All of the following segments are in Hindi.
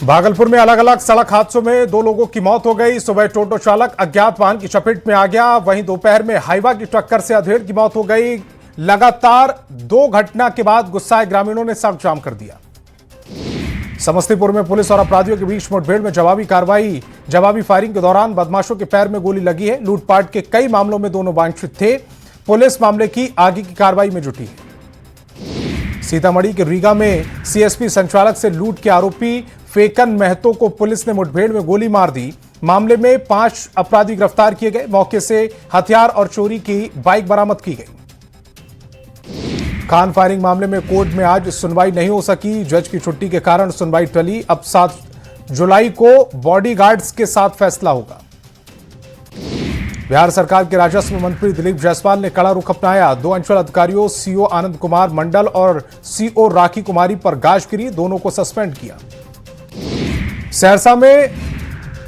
भागलपुर में अलग अलग सड़क हादसों में 2 लोगों की मौत हो गई। सुबह टोटो चालक अज्ञात वाहन की चपेट में आ गया, वहीं दोपहर में हाईवा की टक्कर से अधेड़ की मौत हो गई। लगातार 2 घटना के बाद गुस्साए ग्रामीणों ने सड़क जाम कर दिया। समस्तीपुर में पुलिस और अपराधियों के बीच मुठभेड़ में जवाबी फायरिंग के दौरान बदमाशों के पैर में गोली लगी है। लूटपाट के कई मामलों में दोनों वांछित थे। पुलिस मामले की आगे की कार्रवाई में जुटी है। सीतामढ़ी के रीगा में सीएसपी संचालक से लूट के आरोपी फेकन महतो को पुलिस ने मुठभेड़ में गोली मार दी। मामले में 5 अपराधी गिरफ्तार किए गए। मौके से हथियार और चोरी की बाइक बरामद की गई। खान फायरिंग मामले में कोर्ट में आज सुनवाई नहीं हो सकी। जज की छुट्टी के कारण सुनवाई टली। अब 7 जुलाई को बॉडीगार्ड्स के साथ फैसला होगा। बिहार सरकार के राजस्व मंत्री दिलीप जायसवाल ने कड़ा रुख अपनाया। 2 अंचल अधिकारियों सीओ आनंद कुमार मंडल और सीओ राखी कुमारी पर गाजगिरी, दोनों को सस्पेंड किया। सहरसा में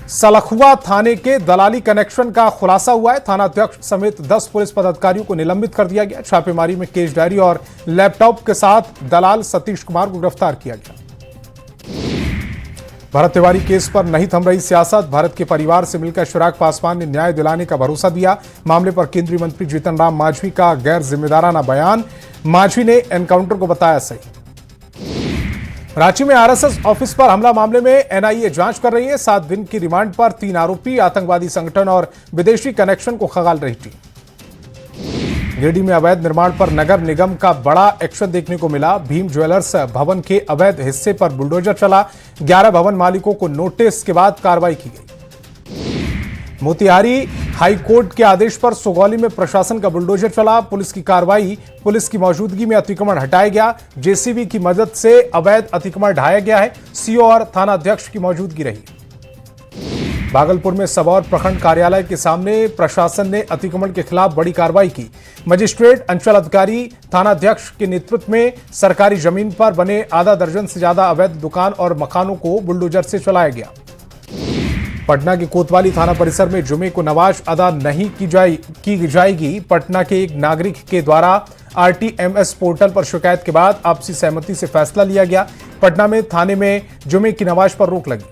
सलखुआ थाने के दलाली कनेक्शन का खुलासा हुआ है। थानाध्यक्ष समेत 10 पुलिस पदाधिकारियों को निलंबित कर दिया गया। छापेमारी में केस डायरी और लैपटॉप के साथ दलाल सतीश कुमार को गिरफ्तार किया गया। भरत तिवारी केस पर नहीं थम रही सियासत। भरत के परिवार से मिलकर चिराग पासवान ने न्याय दिलाने का भरोसा दिया। मामले पर केंद्रीय मंत्री जीतन राम मांझी का गैर जिम्मेदाराना बयान। मांझी ने एनकाउंटर को बताया सही। रांची में आरएसएस ऑफिस पर हमला मामले में एनआईए जांच कर रही है। 7 दिन की रिमांड पर 3 आरोपी आतंकवादी संगठन और विदेशी कनेक्शन को खंगाल रही थी। गिरिडीह में अवैध निर्माण पर नगर निगम का बड़ा एक्शन देखने को मिला। भीम ज्वेलर्स भवन के अवैध हिस्से पर बुलडोजर चला। 11 भवन मालिकों को नोटिस के बाद कार्रवाई की गई। मोतिहारी हाई कोर्ट के आदेश पर सुगौली में प्रशासन का बुलडोजर चला। पुलिस की कार्रवाई, पुलिस की मौजूदगी में अतिक्रमण हटाया गया। जेसीबी की मदद से अवैध अतिक्रमण ढाया गया है। सीओ और थानाध्यक्ष की मौजूदगी रही। भागलपुर में सबौर प्रखंड कार्यालय के सामने प्रशासन ने अतिक्रमण के खिलाफ बड़ी कार्रवाई की। मजिस्ट्रेट, अंचल अधिकारी, थानाध्यक्ष के नेतृत्व में सरकारी जमीन पर बने आधा दर्जन से ज्यादा अवैध दुकान और मकानों को बुलडोजर से चलाया गया। पटना के कोतवाली थाना परिसर में जुमे को नमाज अदा नहीं की जाएगी। पटना के एक नागरिक के द्वारा आरटीएमएस पोर्टल पर शिकायत के बाद आपसी सहमति से फैसला लिया गया। पटना में थाने में जुमे की नमाज पर रोक लगी।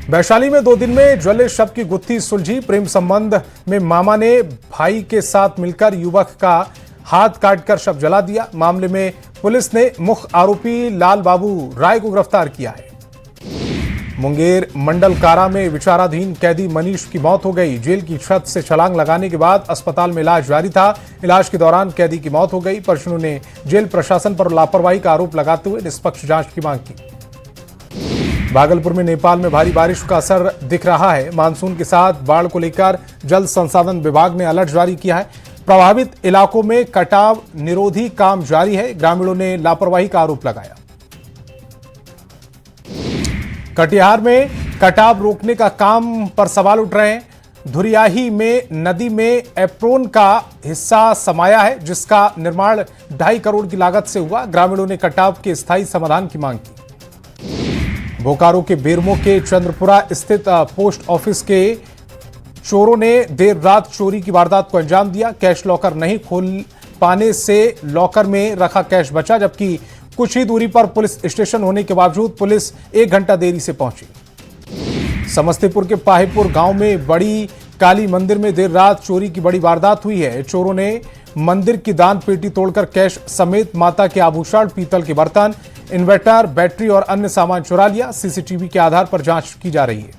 वैशाली में 2 दिन में ज्वले शव की गुत्थी सुलझी। प्रेम संबंध में मामा ने भाई के साथ मिलकर युवक का हाथ काटकर शव जला दिया। मामले में पुलिस ने मुख्य आरोपी लाल बाबू राय को गिरफ्तार किया है। मुंगेर मंडल कारा में विचाराधीन कैदी मनीष की मौत हो गई। जेल की छत से छलांग लगाने के बाद अस्पताल में इलाज जारी था। इलाज के दौरान कैदी की मौत हो गई। परिजनों ने जेल प्रशासन पर लापरवाही का आरोप लगाते हुए निष्पक्ष जांच की मांग की। भागलपुर में नेपाल में भारी बारिश का असर दिख रहा है। मानसून के साथ बाढ़ को लेकर जल संसाधन विभाग ने अलर्ट जारी किया है। प्रभावित इलाकों में कटाव निरोधी काम जारी है। ग्रामीणों ने लापरवाही का आरोप लगाया। कटिहार में कटाव रोकने का काम पर सवाल उठ रहे हैं। धुरियाही में नदी में एप्रोन का हिस्सा समाया है, जिसका निर्माण 2.5 करोड़ की लागत से हुआ। ग्रामीणों ने कटाव के स्थायी समाधान की मांग की। बोकारो के बेरमो के चंद्रपुरा स्थित पोस्ट ऑफिस के चोरों ने देर रात चोरी की वारदात को अंजाम दिया। कैश लॉकर नहीं खोल पाने से लॉकर में रखा कैश बचा, जबकि कुछ ही दूरी पर पुलिस स्टेशन होने के बावजूद पुलिस 1 घंटा देरी से पहुंची। समस्तीपुर के पाहीपुर गांव में बड़ी काली मंदिर में देर रात चोरी की बड़ी वारदात हुई है। चोरों ने मंदिर की दान पेटी तोड़कर कैश समेत माता के आभूषण, पीतल के बर्तन, इन्वर्टर, बैटरी और अन्य सामान चुरा लिया। सीसीटीवी के आधार पर जांच की जा रही है।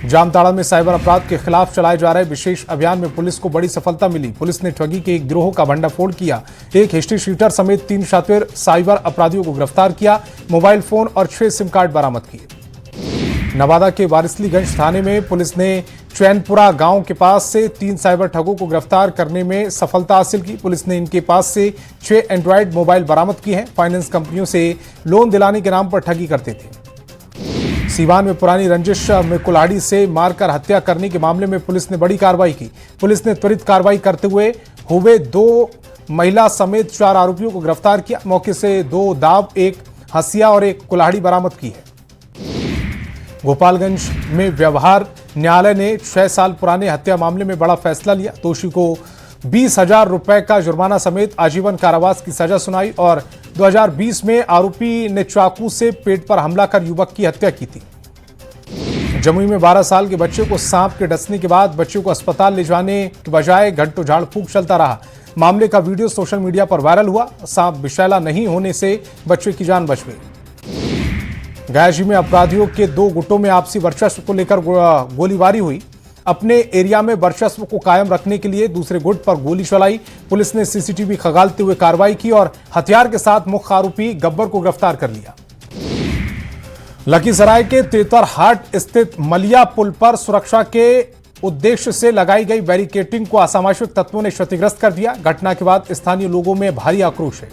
जामताड़ा में साइबर अपराध के खिलाफ चलाए जा रहे विशेष अभियान में पुलिस को बड़ी सफलता मिली। पुलिस ने ठगी के एक गिरोह का भंडाफोड़ किया। एक हिस्ट्री शीटर समेत 3 शातिर साइबर अपराधियों को गिरफ्तार किया। मोबाइल फोन और 6 सिम कार्ड बरामद किए। नवादा के वारिसलीगंज थाने में पुलिस ने चैनपुरा गांव के पास से 3 साइबर ठगों को गिरफ्तार करने में सफलता हासिल की। पुलिस ने इनके पास से 6 एंड्रॉयड मोबाइल बरामद किए हैं। फाइनेंस कंपनियों से लोन दिलाने के नाम पर ठगी करते थे। सीवान में पुरानी रंजिश में कुल्हाड़ी से मारकर हत्या करने के मामले में पुलिस ने बड़ी कार्रवाई की। पुलिस ने त्वरित कार्रवाई करते हुए 2 महिला समेत 4 आरोपियों को गिरफ्तार किया। मौके से 2 दाव, 1 हसिया और 1 कुल्हाड़ी बरामद की है। गोपालगंज में व्यवहार न्यायालय ने 6 साल पुराने हत्या मामले में बड़ा फैसला लिया। दोषी को 20,000 रुपए का जुर्माना समेत आजीवन कारावास की सजा सुनाई और 2020 में आरोपी ने चाकू से पेट पर हमला कर युवक की हत्या की थी। जमुई में 12 साल के बच्चे को सांप के डसने के बाद बच्चे को अस्पताल ले जाने के बजाय घंटों झाड़ फूक चलता रहा। मामले का वीडियो सोशल मीडिया पर वायरल हुआ। सांप विषैला नहीं होने से बच्चे की जान बच गई। गयाजी में अपराधियों के 2 गुटों में आपसी वर्चस्व को लेकर गोलीबारी हुई। अपने एरिया में वर्चस्व को कायम रखने के लिए दूसरे गुट पर गोली चलाई। पुलिस ने सीसीटीवी खंगालते हुए कार्रवाई की और हथियार के साथ मुख्य आरोपी गब्बर को गिरफ्तार कर लिया। लखीसराय के तेतरहाट स्थित मलिया पुल पर सुरक्षा के उद्देश्य से लगाई गई बैरिकेडिंग को असामाजिक तत्वों ने क्षतिग्रस्त कर दिया। घटना के बाद स्थानीय लोगों में भारी आक्रोश है।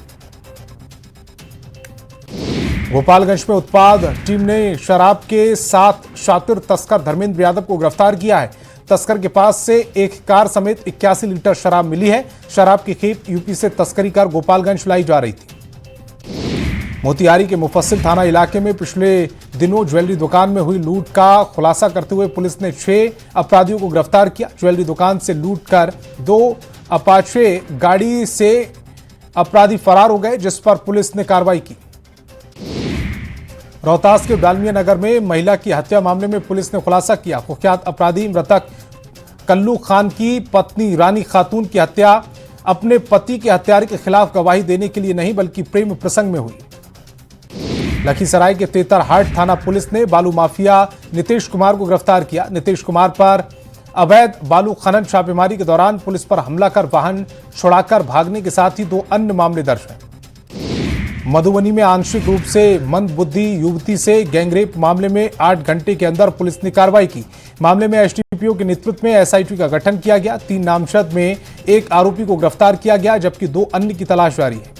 गोपालगंज में उत्पाद टीम ने शराब के साथ शातिर तस्कर धर्मेंद्र यादव को गिरफ्तार किया है। तस्कर के पास से एक कार समेत 81 लीटर शराब मिली है। शराब की खेप यूपी से तस्करी कर गोपालगंज लाई जा रही थी। मोतिहारी के मुफस्सिल थाना इलाके में पिछले दिनों ज्वेलरी दुकान में हुई लूट का खुलासा करते हुए पुलिस ने 6 अपराधियों को गिरफ्तार किया। ज्वेलरी दुकान से लूट कर 2 अपाचे गाड़ी से अपराधी फरार हो गए, जिस पर पुलिस ने कार्रवाई की। रोहतास के डालमिया नगर में महिला की हत्या मामले में पुलिस ने खुलासा किया। कुख्यात अपराधी मृतक कल्लू खान की पत्नी रानी खातून की हत्या अपने पति के हत्यारे के खिलाफ गवाही देने के लिए नहीं बल्कि प्रेम प्रसंग में हुई। लखीसराय के तेतरहाट थाना पुलिस ने बालू माफिया नीतीश कुमार को गिरफ्तार किया। नीतीश कुमार पर अवैध बालू खनन छापेमारी के दौरान पुलिस पर हमला कर वाहन छुड़ाकर भागने के साथ ही 2 अन्य मामले दर्ज हैं। मधुबनी में आंशिक रूप से मंदबुद्धि युवती से गैंगरेप मामले में 8 घंटे के अंदर पुलिस ने कार्रवाई की। मामले में एसडीपीओ के नेतृत्व में एसआईटी का गठन किया गया। 3 नामजद में 1 आरोपी को गिरफ्तार किया गया, जबकि 2 अन्य की तलाश जारी है।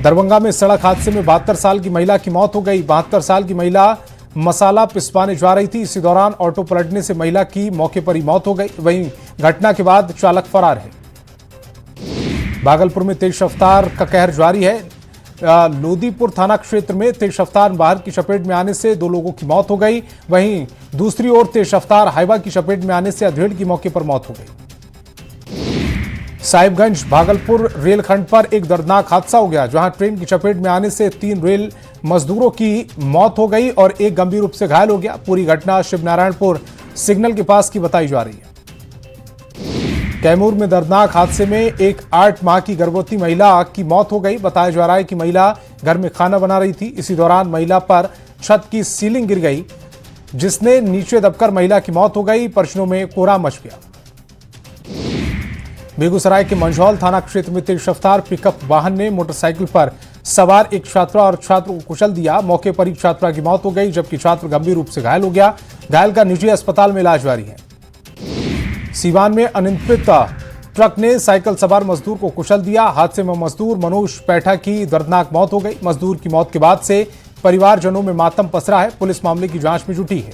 दरभंगा में सड़क हादसे में 72 साल की महिला की मौत हो गई। 72 साल की महिला मसाला पिसवाने जा रही थी। इसी दौरान ऑटो पलटने से महिला की मौके पर ही मौत हो गई। वहीं घटना के बाद चालक फरार है। भागलपुर में तेज रफ्तार का कहर जारी है। लोदीपुर थाना क्षेत्र में तेज रफ्तार वाहन की चपेट में आने से 2 लोगों की मौत हो गई। वहीं दूसरी ओर तेज रफ्तार हाईवा की चपेट में आने से अधेड़ की मौके पर मौत हो गई। साहिबगंज भागलपुर रेलखंड पर एक दर्दनाक हादसा हो गया, जहां ट्रेन की चपेट में आने से 3 रेल मजदूरों की मौत हो गई और एक गंभीर रूप से घायल हो गया। पूरी घटना शिवनारायणपुर सिग्नल के पास की बताई जा रही है। कैमूर में दर्दनाक हादसे में एक 8 माह की गर्भवती महिला की मौत हो गई। बताया जा रहा है कि महिला घर में खाना बना रही थी। इसी दौरान महिला पर छत की सीलिंग गिर गई, जिसने नीचे दबकर महिला की मौत हो गई। परिजनों में कोहराम मच गया। बेगूसराय के मंझौल थाना क्षेत्र में तेज रफ्तार पिकअप वाहन ने मोटरसाइकिल पर सवार एक छात्रा और छात्र को कुचल दिया। मौके पर ही छात्रा की मौत हो गई, जबकि छात्र गंभीर रूप से घायल हो गया। घायल का निजी अस्पताल में इलाज जारी है। सीवान में अनियंत्रित ट्रक ने साइकिल सवार मजदूर को कुचल दिया। हादसे में मजदूर मनोज पैठा की दर्दनाक मौत हो गई। मजदूर की मौत के बाद से परिवारजनों में मातम पसरा है। पुलिस मामले की जांच में जुटी है।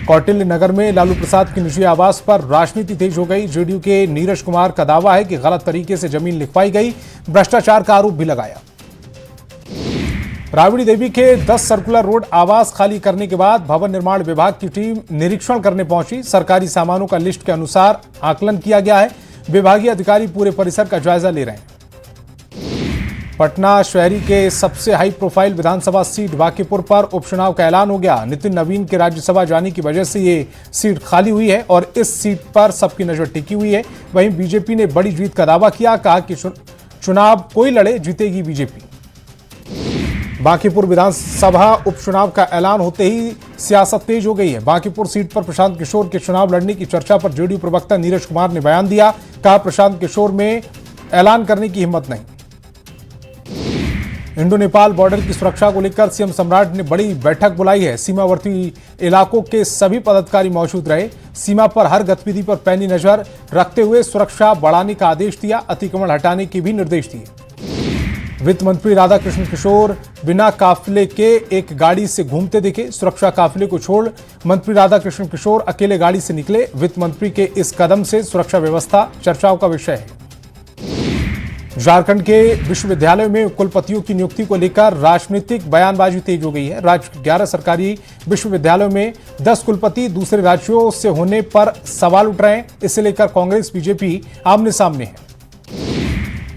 कौटिल्य नगर में लालू प्रसाद की निजी आवास पर राजनीति तेज हो गई। जेडीयू के नीरज कुमार का दावा है कि गलत तरीके से जमीन लिखवाई गई। भ्रष्टाचार का आरोप भी लगाया। राबड़ी देवी के 10 सर्कुलर रोड आवास खाली करने के बाद भवन निर्माण विभाग की टीम निरीक्षण करने पहुंची। सरकारी सामानों का लिस्ट के अनुसार आकलन किया गया है। विभागीय अधिकारी पूरे परिसर का जायजा ले रहे हैं। पटना शहरी के सबसे हाई प्रोफाइल विधानसभा सीट बांकीपुर पर उपचुनाव का ऐलान हो गया। नितिन नवीन के राज्यसभा जाने की वजह से ये सीट खाली हुई है और इस सीट पर सबकी नजर टिकी हुई है। वहीं बीजेपी ने बड़ी जीत का दावा किया, कहा कि चुनाव कोई लड़े जीतेगी बीजेपी। बांकीपुर विधानसभा उपचुनाव का ऐलान होते ही सियासत तेज हो गई है। बांकीपुर सीट पर प्रशांत किशोर के चुनाव लड़ने की चर्चा पर जेडीयू प्रवक्ता नीरज कुमार ने बयान दिया। कहा, प्रशांत किशोर में ऐलान करने की हिम्मत नहीं। इंडो नेपाल बॉर्डर की सुरक्षा को लेकर सीएम सम्राट ने बड़ी बैठक बुलाई है। सीमावर्ती इलाकों के सभी पदाधिकारी मौजूद रहे। सीमा पर हर गतिविधि पर पैनी नजर रखते हुए सुरक्षा बढ़ाने का आदेश दिया। अतिक्रमण हटाने के भी निर्देश दिए। वित्त मंत्री राधाकृष्ण किशोर बिना काफिले के एक गाड़ी से घूमते दिखे। सुरक्षा काफिले को छोड़ मंत्री राधाकृष्ण किशोर अकेले गाड़ी से निकले। वित्त मंत्री के इस कदम से सुरक्षा व्यवस्था चर्चाओं का विषय है। झारखंड के विश्वविद्यालयों में कुलपतियों की नियुक्ति को लेकर राजनीतिक बयानबाजी तेज हो गई है। राज्य के 11 सरकारी विश्वविद्यालयों में 10 कुलपति दूसरे राज्यों से होने पर सवाल उठ रहे हैं। इसे लेकर कांग्रेस बीजेपी आमने सामने है।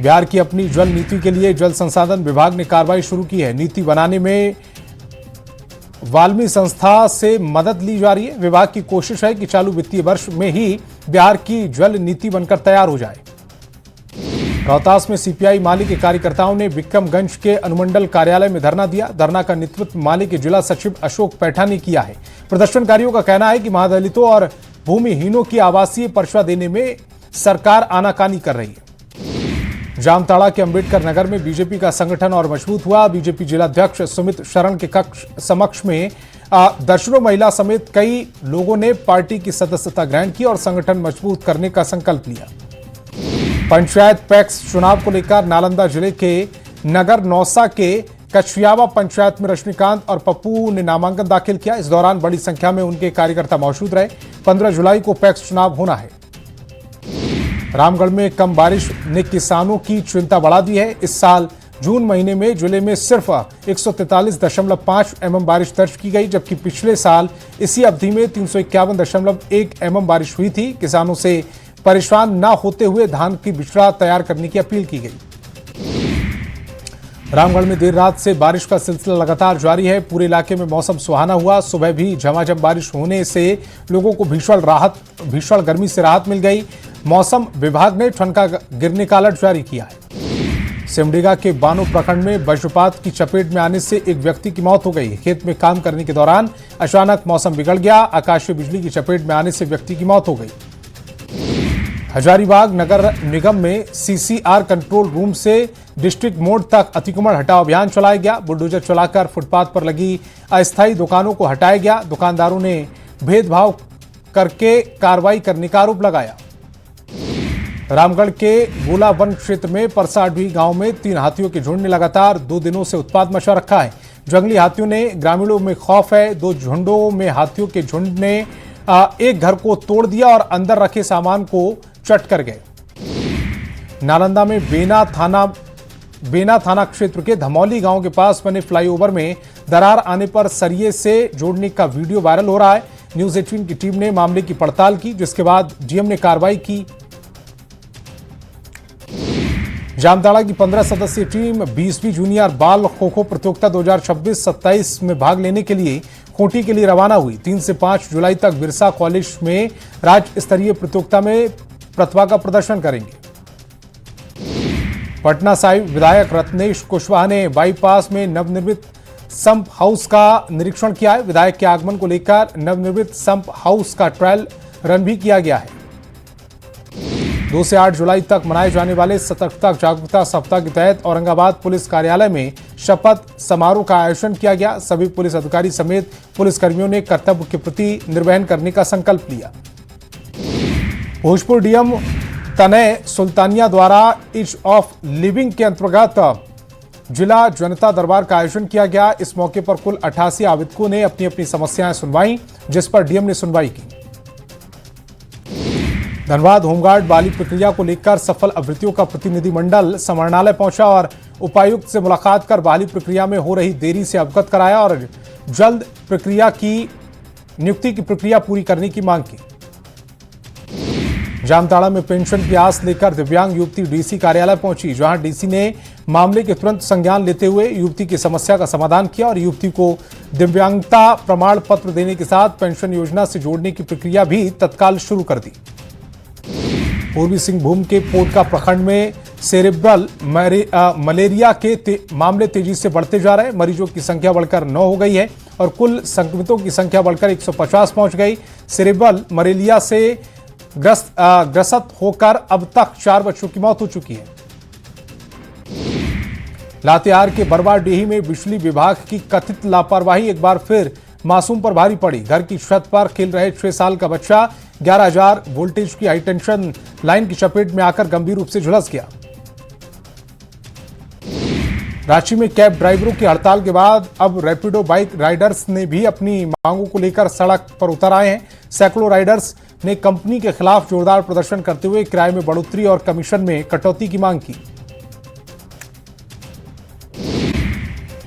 बिहार की अपनी जल नीति के लिए जल संसाधन विभाग ने कार्रवाई शुरू की है। नीति बनाने में वाल्मी संस्था से मदद ली जा रही है। विभाग की कोशिश है कि चालू वित्तीय वर्ष में ही बिहार की जल नीति बनकर तैयार हो जाए। रोहतास में सीपीआई माले के कार्यकर्ताओं ने विक्रमगंज के अनुमंडल कार्यालय में धरना दिया। धरना का नेतृत्व माले के जिला सचिव अशोक पैठा ने किया है। प्रदर्शनकारियों का कहना है कि महादलितों और भूमिहीनों की आवासीय परिषद देने में सरकार आनाकानी कर रही है। जामताड़ा के अंबेडकर नगर में बीजेपी का संगठन और मजबूत हुआ। बीजेपी जिलाध्यक्ष सुमित शरण के कक्ष समक्ष में दर्जनों महिला समेत कई लोगों ने पार्टी की सदस्यता ग्रहण की और संगठन मजबूत करने का संकल्प लिया। पंचायत पैक्स चुनाव को लेकर नालंदा जिले के नगर नौसा के कछियावा पंचायत में रजनीकांत और पप्पू ने नामांकन दाखिल किया। इस दौरान बड़ी संख्या में उनके कार्यकर्ता मौजूद रहे। 15 जुलाई को पैक्स चुनाव होना है। रामगढ़ में कम बारिश ने किसानों की चिंता बढ़ा दी है। इस साल जून महीने में जिले में सिर्फ 143.5 mm बारिश दर्ज की गई, जबकि पिछले साल इसी अवधि में 351.1 mm बारिश हुई थी। किसानों से परेशान न होते हुए धान की बिचड़ा तैयार करने की अपील की गई। रामगढ़ में देर रात से बारिश का सिलसिला लगातार जारी है। पूरे इलाके में मौसम सुहाना हुआ। सुबह भी झमाझम बारिश होने से लोगों को भीषण गर्मी से राहत मिल गई। मौसम विभाग ने ठनका गिरने का अलर्ट जारी किया है। सिमडेगा के बानो प्रखंड में वज्रपात की चपेट में आने से एक व्यक्ति की मौत हो गई। खेत में काम करने के दौरान अचानक मौसम बिगड़ गया। आकाशीय बिजली की चपेट में आने से व्यक्ति की मौत हो गई। हजारीबाग नगर निगम में सीसीआर कंट्रोल रूम से डिस्ट्रिक्ट मोड़ तक अतिक्रमण हटाओ अभियान चलाया गया। बुलडोजर चलाकर फुटपाथ पर लगी अस्थायी दुकानों को हटाया गया। दुकानदारों ने भेदभाव करके कार्रवाई करने का आरोप लगाया। रामगढ़ के गोला वन क्षेत्र में परसाडवी गांव में 3 हाथियों के झुंड ने लगातार 2 दिनों से उत्पात मचा रखा है। जंगली हाथियों ने ग्रामीणों में खौफ है। 2 झुंडों में हाथियों के झुंड ने एक घर को तोड़ दिया और अंदर रखे सामान को चट कर गए। नालंदा में बेना थाना क्षेत्र के धमौली गांव के पास बने फ्लाईओवर में दरार आने पर सरिये से जोड़ने का वीडियो वायरल हो रहा है। न्यूज 18 की टीम ने मामले की पड़ताल की, जिसके बाद डीएम ने कार्रवाई की। जामताड़ा की 15 सदस्यीय टीम 20वीं जूनियर बाल खो खो प्रतियोगिता 2026-27 में भाग लेने के लिए खूंटी के लिए रवाना हुई। 3 से 5 जुलाई तक बिरसा कॉलेज में राज्य स्तरीय प्रतियोगिता में प्रतिभा का प्रदर्शन करेंगे। पटना साहिब विधायक रत्नेश कुशवाहा ने बाईपास में नवनिर्मित संप हाउस का निरीक्षण किया है। विधायक के आगमन को लेकर नवनिर्मित संप हाउस का ट्रायल रन भी किया गया है। 2 से 8 जुलाई तक मनाए जाने वाले सतर्कता जागरूकता सप्ताह के तहत औरंगाबाद पुलिस कार्यालय में शपथ समारोह का आयोजन किया गया। सभी पुलिस अधिकारी समेत पुलिसकर्मियों ने कर्तव्य के प्रति निर्वहन करने का संकल्प लिया। भोजपुर डीएम तनय सुल्तानिया द्वारा ईज ऑफ लिविंग के अंतर्गत जिला जनता दरबार का आयोजन किया गया। इस मौके पर कुल 88 आवेदकों ने अपनी अपनी समस्याएं सुनवाई, जिस पर डीएम ने सुनवाई की। धनबाद होमगार्ड बहाली प्रक्रिया को लेकर सफल अभ्यर्थियों का प्रतिनिधिमंडल समाहरणालय पहुंचा और उपायुक्त से मुलाकात कर बहाली प्रक्रिया में हो रही देरी से अवगत कराया और जल्द नियुक्ति की प्रक्रिया पूरी करने की मांग की। जामताड़ा में पेंशन की आस लेकर दिव्यांग युवती डीसी कार्यालय पहुंची, जहां डीसी ने मामले के तुरंत संज्ञान लेते हुए युवती की समस्या का समाधान किया और युवती को दिव्यांगता प्रमाण पत्र देने के साथ पेंशन योजना से जोड़ने की प्रक्रिया भी तत्काल शुरू कर दी। पूर्वी सिंहभूम के पोटका प्रखंड में सेरेब्रल मलेरिया के मामले तेजी से बढ़ते जा रहे हैं। मरीजों की संख्या बढ़कर 9 हो गई है और कुल संक्रमितों की संख्या बढ़कर 150 पहुंच गई। सेरेब्रल मलेरिया से ग्रस्त होकर अब तक 4 बच्चों की मौत हो चुकी है। लातेहार के बरवाडीही में बिजली विभाग की कथित लापरवाही एक बार फिर मासूम पर भारी पड़ी। घर की छत पर खेल रहे 6 साल का बच्चा 11,000 वोल्टेज की हाईटेंशन लाइन की चपेट में आकर गंभीर रूप से झुलस गया। रांची में कैब ड्राइवरों की हड़ताल के बाद अब रैपिडो बाइक राइडर्स ने भी अपनी मांगों को लेकर सड़क पर उतर आए हैं। सैकड़ों राइडर्स ने कंपनी के खिलाफ जोरदार प्रदर्शन करते हुए किराए में बढ़ोतरी और कमीशन में कटौती की मांग की।